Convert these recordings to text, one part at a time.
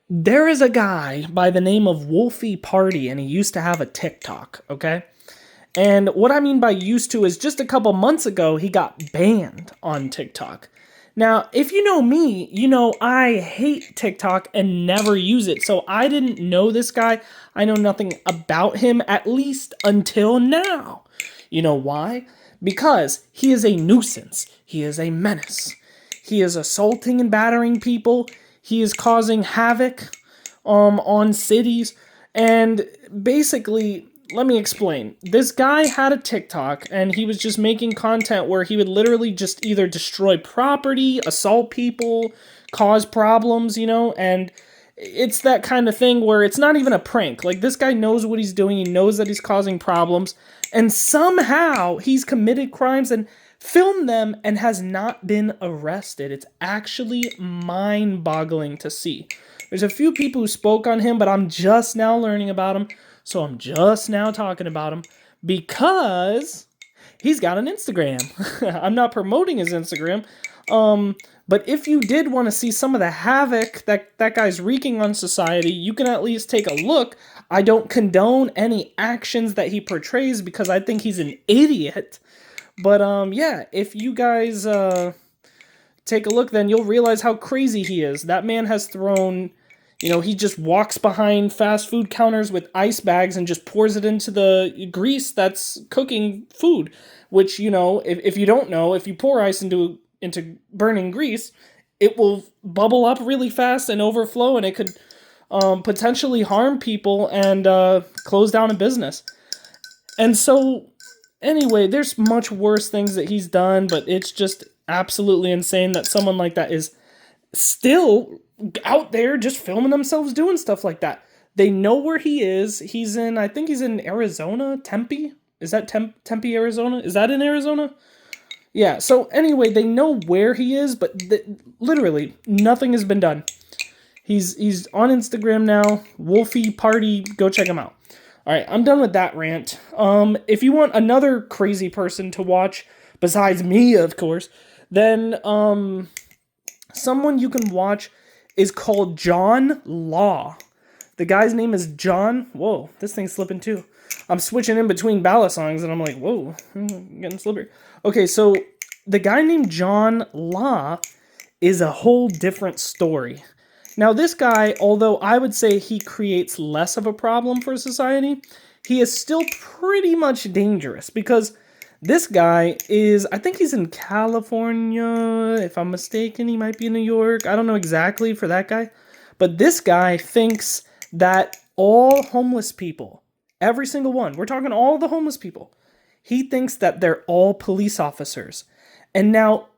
There is a guy by the name of Wolfie Party, and he used to have a TikTok, okay? And what I mean by used to is just a couple months ago, he got banned on TikTok. Now, if you know me, you know I hate TikTok and never use it. So I didn't know this guy. I know nothing about him, at least until now. You know why? Because he is a nuisance. He is a menace. He is assaulting and battering people. He is causing havoc on cities. And basically, let me explain. This guy had a TikTok and he was just making content where he would literally just either destroy property, assault people, cause problems, and it's that kind of thing where it's not even a prank. Like, this guy knows what he's doing, he knows that he's causing problems, and somehow he's committed crimes and filmed them and has not been arrested. It's actually mind-boggling to see. There's a few people who spoke on him, but I'm just now learning about him. So I'm just now talking about him because he's got an Instagram. I'm not promoting his Instagram. But if you did want to see some of the havoc that guy's wreaking on society, you can at least take a look. I don't condone any actions that he portrays because I think he's an idiot. But yeah, if you guys take a look, then you'll realize how crazy he is. That man has thrown, he just walks behind fast food counters with ice bags and just pours it into the grease that's cooking food. Which, if you don't know, if you pour ice into burning grease, it will bubble up really fast and overflow, and it could potentially harm people and close down a business. And so, anyway, there's much worse things that he's done, but it's just absolutely insane that someone like that is still out there just filming themselves doing stuff like that. They know where he is. I think he's in Arizona, Tempe. Is that Tempe, Arizona? Is that in Arizona? Yeah, so anyway, they know where he is, but literally nothing has been done. He's on Instagram now, Wolfie Party, go check him out. All right, I'm done with that rant. If you want another crazy person to watch, besides me, of course, then someone you can watch is called John Law. The guy's name is John. Whoa, this thing's slipping too. I'm switching in between Balisongs, and I'm like, whoa, I'm getting slippery. Okay, so the guy named John Law is a whole different story. Now, this guy, although I would say he creates less of a problem for society, he is still pretty much dangerous because this guy is, I think he's in California. If I'm mistaken, he might be in New York. I don't know exactly for that guy. But this guy thinks that all homeless people, every single one, we're talking all the homeless people, he thinks that they're all police officers. And now,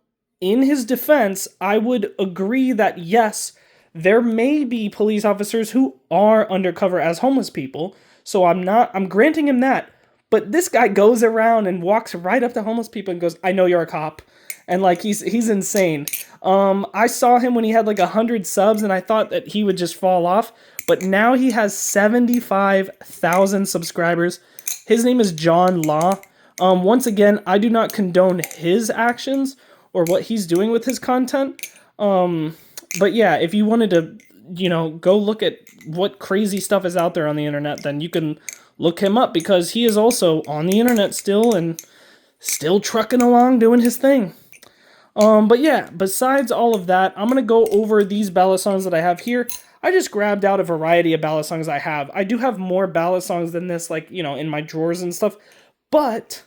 in his defense, I would agree that yes, there may be police officers who are undercover as homeless people. So I'm granting him that. But this guy goes around and walks right up to homeless people and goes, I know you're a cop. And like, he's insane. I saw him when he had like 100 subs and I thought that he would just fall off. But now he has 75,000 subscribers. His name is John Law. Once again, I do not condone his actions or what he's doing with his content. But yeah, if you wanted to, go look at what crazy stuff is out there on the internet, then you can look him up because he is also on the internet still and still trucking along doing his thing. But yeah, besides all of that, I'm going to go over these ballad songs that I have here. I just grabbed out a variety of ballad songs I have. I do have more ballad songs than this, like, in my drawers and stuff. But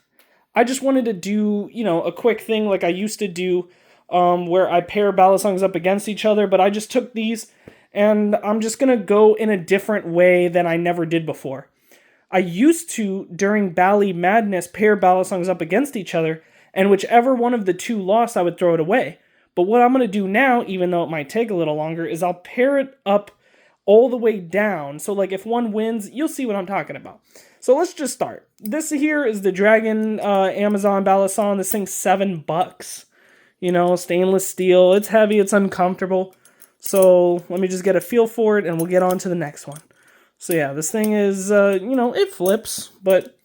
I just wanted to do, a quick thing like I used to do, where I pair ballad songs up against each other. But I just took these and I'm just going to go in a different way than I never did before. I used to, during Bally Madness, pair ballad songs up against each other, and whichever one of the two lost, I would throw it away. But what I'm going to do now, even though it might take a little longer, is I'll pair it up all the way down. So, like, if one wins, you'll see what I'm talking about. So let's just start. This here is the Dragon Amazon ballad song. This thing's $7. Stainless steel. It's heavy. It's uncomfortable. So let me just get a feel for it, and we'll get on to the next one. So yeah, this thing is, it flips, but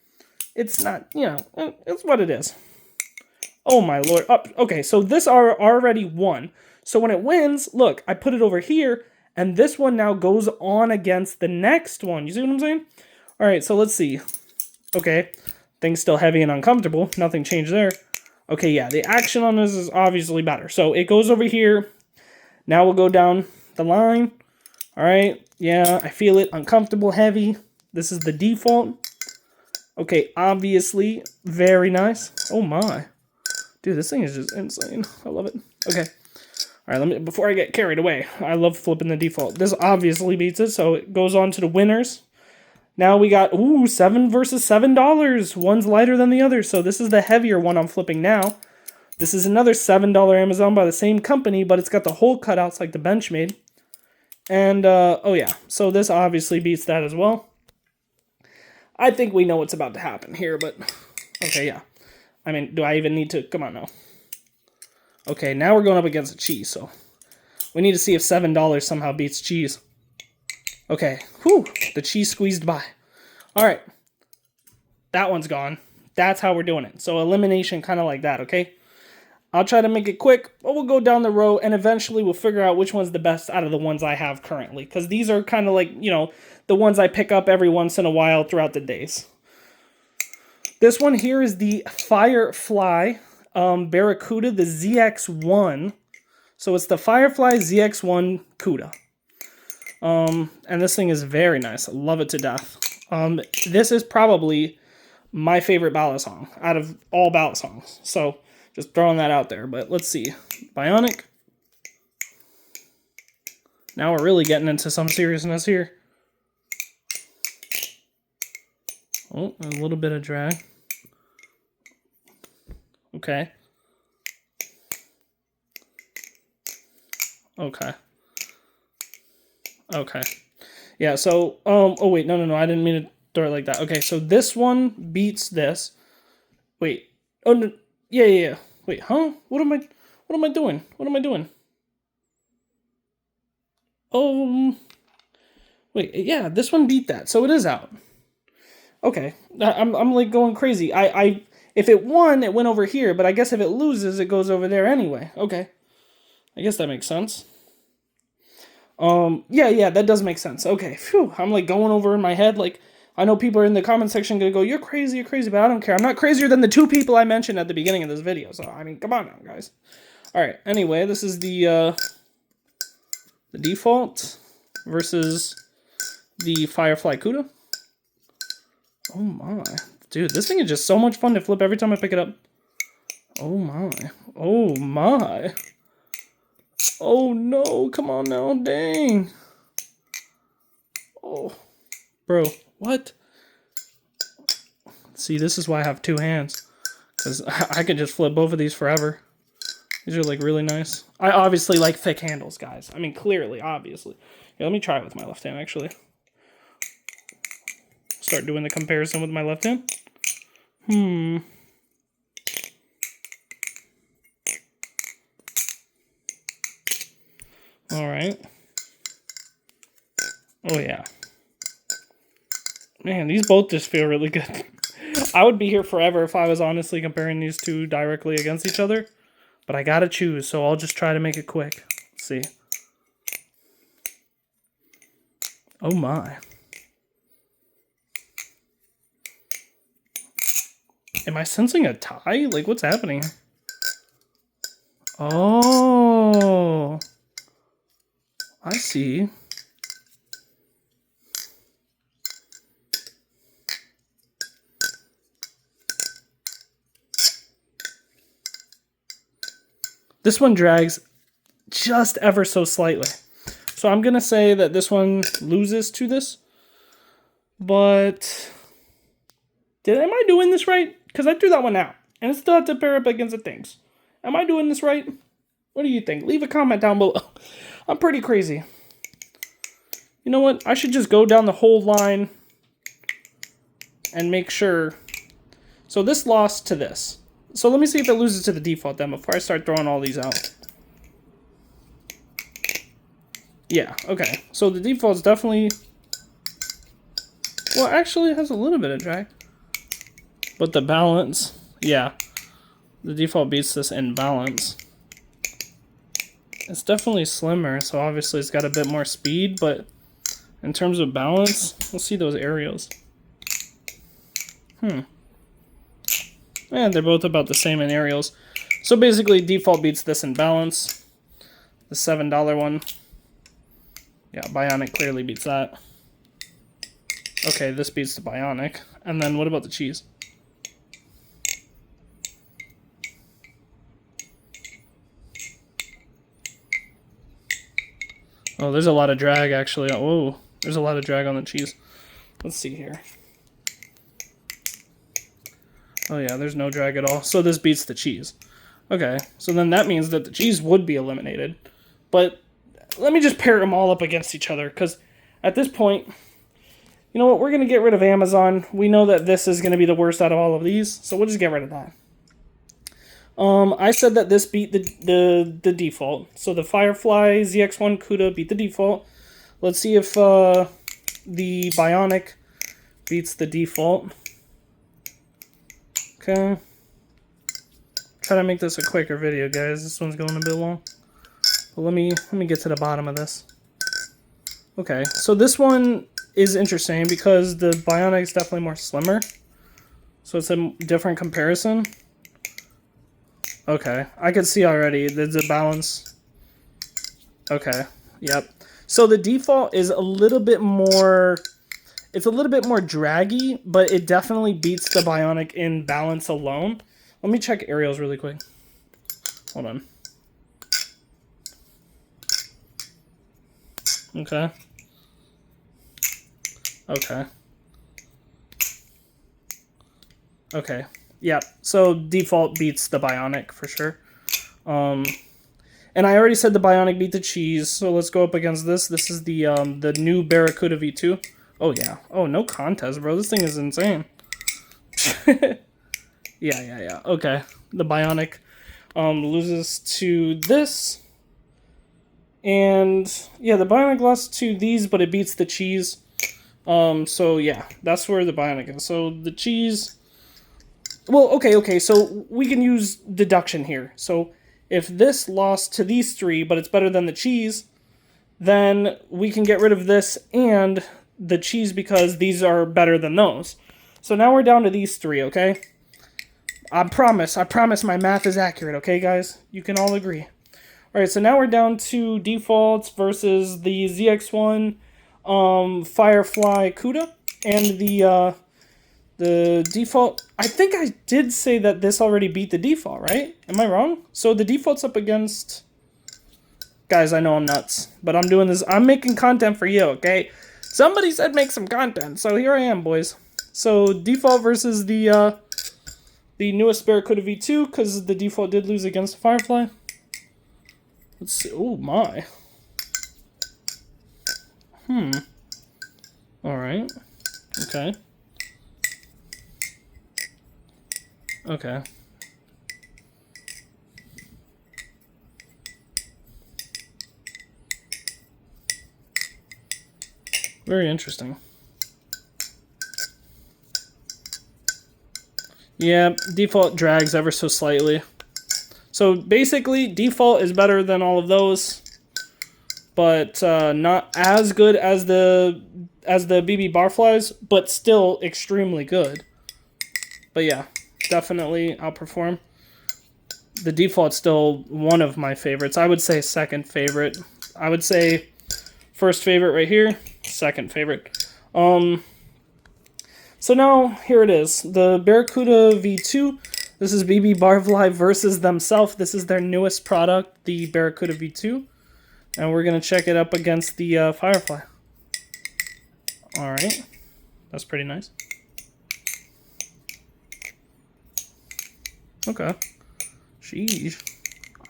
it's not, it's what it is. Oh my lord. Oh, okay, so this already won. So when it wins, look, I put it over here, And this one now goes on against the next one. You see what I'm saying? All right, so let's see. Okay, thing's still heavy and uncomfortable. Nothing changed there. Okay, yeah, the action on this is obviously better. So it goes over here. Now we'll go down the line. All right, yeah, I feel it. Uncomfortable, heavy. This is the default. Okay, obviously, very nice. Oh my. Dude, this thing is just insane. I love it. Okay. All right, before I get carried away, I love flipping the default. This obviously beats it, so it goes on to the winners. Now we got, ooh, 7 versus $7. One's lighter than the other, so this is the heavier one I'm flipping now. This is another $7 Amazon by the same company, but it's got the hole cutouts like the Benchmade. And, oh yeah, so this obviously beats that as well. I think we know what's about to happen here, but, okay, yeah. I mean, do I even need to, come on now. Okay, now we're going up against a cheese, so we need to see if $7 somehow beats cheese. Okay, whew, the cheese squeezed by. All right, that one's gone. That's how we're doing it. So elimination kind of like that, okay? I'll try to make it quick, but we'll go down the row, and eventually we'll figure out which one's the best out of the ones I have currently, because these are kind of like, you know, the ones I pick up every once in a while throughout the days. This one here is the Firefly Barracuda, the ZX1. So it's the Firefly ZX1 CUDA. And this thing is very nice. I love it to death. This is probably my favorite Balisong out of all Balisongs. So just throwing that out there. But let's see. Bionic. Now we're really getting into some seriousness here. Oh, a little bit of drag. Okay. Okay. Okay. Yeah, so, oh wait, no, I didn't mean to throw it like that. Okay, so this one beats this. Wait. Oh, no. Yeah. Wait, huh? What am I doing? Wait, yeah, this one beat that, so it is out. Okay. I'm like going crazy. If it won, it went over here, but I guess if it loses, it goes over there anyway. Okay. I guess that makes sense. Yeah, that does make sense. Okay, phew, I'm like going over in my head, like, I know people are in the comment section gonna go, you're crazy, but I don't care. I'm not crazier than the 2 people I mentioned at the beginning of this video, so, I mean, come on now, guys. Alright, anyway, this is the default versus the Firefly CUDA. Oh my. Dude, this thing is just so much fun to flip every time I pick it up. Oh my. Oh my. Oh no, come on now, dang. Oh, bro, what? See, this is why I have 2 hands. Because I could just flip both of these forever. These are like really nice. I obviously like thick handles, guys. I mean, clearly, obviously. Here, let me try it with my left hand, actually. Start doing the comparison with my left hand. Alright. Oh yeah. Man, these both just feel really good. I would be here forever if I was honestly comparing these two directly against each other. But I gotta choose, so I'll just try to make it quick. Let's see. Oh my. Am I sensing a tie? Like, what's happening? Oh. I see. This one drags just ever so slightly. So I'm going to say that this one loses to this. But am I doing this right? Because I threw that one out. And it still had to pair up against the things. Am I doing this right? What do you think? Leave a comment down below. I'm pretty crazy. You know what? I should just go down the whole line and make sure. So this lost to this. So let me see if it loses to the default then before I start throwing all these out. Yeah, okay. So the default's definitely... Well, actually it has a little bit of drag. But the balance, yeah. The default beats this in balance. It's definitely slimmer, so obviously it's got a bit more speed, but in terms of balance, let's see those aerials. Yeah, they're both about the same in aerials. So basically, default beats this in balance. The $7 one. Yeah, Bionic clearly beats that. Okay, this beats the Bionic. And then what about the cheese? Oh, there's a lot of drag, actually. Whoa, there's a lot of drag on the cheese. Let's see here. Oh, yeah, there's no drag at all. So this beats the cheese. Okay, so then that means that the cheese would be eliminated. But let me just pair them all up against each other, because at this point, you know what? We're going to get rid of Amazon. We know that this is going to be the worst out of all of these, so we'll just get rid of that. I said that this beat the default. So the Firefly ZX1 CUDA beat the default. Let's see if the Bionic beats the default. Okay. Try to make this a quicker video, guys. This one's going a bit long. But let me get to the bottom of this. Okay, so this one is interesting because the Bionic is definitely more slimmer. So it's a different comparison. Okay, I can see already there's a balance. Okay, yep. So the default is a little bit more, it's a little bit more draggy, but it definitely beats the Bionic in balance alone. Let me check aerials really quick. Hold on. Okay. Okay. Okay. Yeah, so default beats the Bionic for sure. And I already said the Bionic beat the cheese, so let's go up against this. This is the new Barracuda V2. Oh yeah. Oh, no contest, bro. This thing is insane. Yeah. Okay. The Bionic loses to this. And yeah, the Bionic lost to these, but it beats the cheese. So yeah, that's where the Bionic is. So the cheese. Well, okay, so we can use deduction here. So if this lost to these three, but it's better than the cheese, then we can get rid of this and the cheese because these are better than those. So now we're down to these three, okay? I promise my math is accurate, okay, guys? You can all agree. Alright, so now we're down to defaults versus the ZX1 Firefly CUDA and the default. I think I did say that this already beat the default, right? Am I wrong? So the default's up against... Guys, I know I'm nuts, but I'm doing this. I'm making content for you, okay? Somebody said make some content, so here I am, boys. So default versus the newest Barracuda V2, because the default did lose against Firefly. Let's see. Oh, my. Alright. Okay. Okay. Very interesting. Yeah, default drags ever so slightly. So basically, default is better than all of those, but not as good as the BB Barflies, but still extremely good. But yeah, definitely outperform. The default's still one of my favorites. I would say second favorite. I would say first favorite right here, second favorite. So now, here it is. The Barracuda V2. This is BB Barfly versus themselves. This is their newest product, the Barracuda V2. And we're going to check it up against the Firefly. Alright. That's pretty nice. Okay. Sheesh.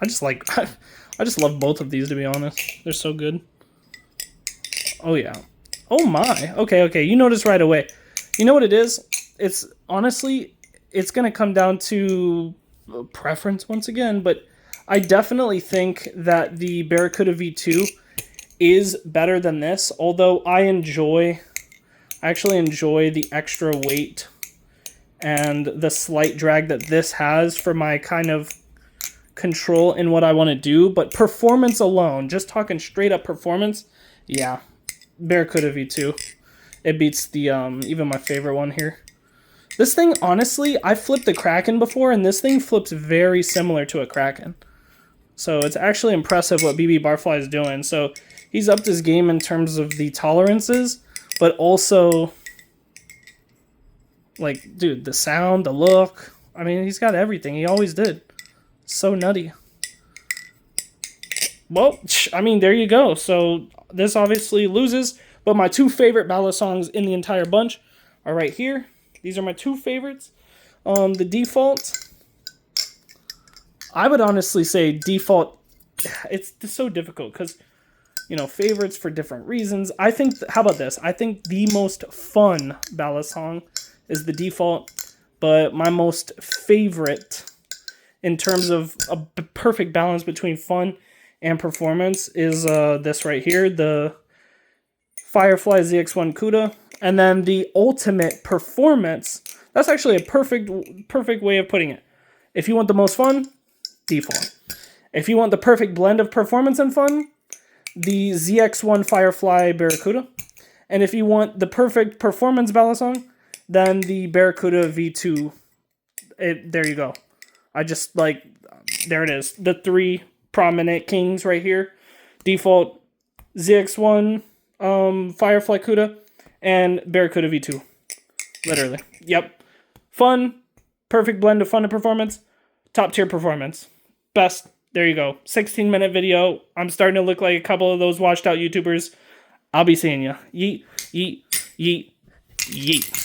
I just love both of these, to be honest. They're so good. Oh, yeah. Oh, my. Okay. You notice right away. You know what it is? It's, honestly, it's going to come down to preference once again, but I definitely think that the Barracuda V2 is better than this, although I actually enjoy the extra weight and the slight drag that this has for my kind of control in what I want to do, but performance alone, just talking straight up performance, yeah, Barracuda V2. It beats the even my favorite one here. This thing, honestly, I flipped the Kraken before, and this thing flips very similar to a Kraken. So it's actually impressive what BB Barfly is doing. So he's upped his game in terms of the tolerances, but also, like, dude, the sound, the look. I mean, he's got everything. He always did. So nutty. Well, I mean, there you go. So this obviously loses, but my two favorite Balisongs in the entire bunch are right here. These are my two favorites. The default, I would honestly say default, it's so difficult because, you know, favorites for different reasons. I think, how about this? I think the most fun Balisong is the default, but my most favorite in terms of a perfect balance between fun and performance is this right here, the Firefly ZX1 CUDA. And then the ultimate performance, that's actually a perfect way of putting it. If you want the most fun, default. If you want the perfect blend of performance and fun, the ZX1 Firefly Barracuda. And if you want the perfect performance Balisong, then the Barracuda V2. There you go. I just, like, there it is. The three prominent kings right here. Default, ZX1, Firefly CUDA, and Barracuda V2. Literally. Yep. Fun. Perfect blend of fun and performance. Top tier performance. Best. There you go. 16-minute video. I'm starting to look like a couple of those washed out YouTubers. I'll be seeing ya. Yeet, yeet, yeet, yeet.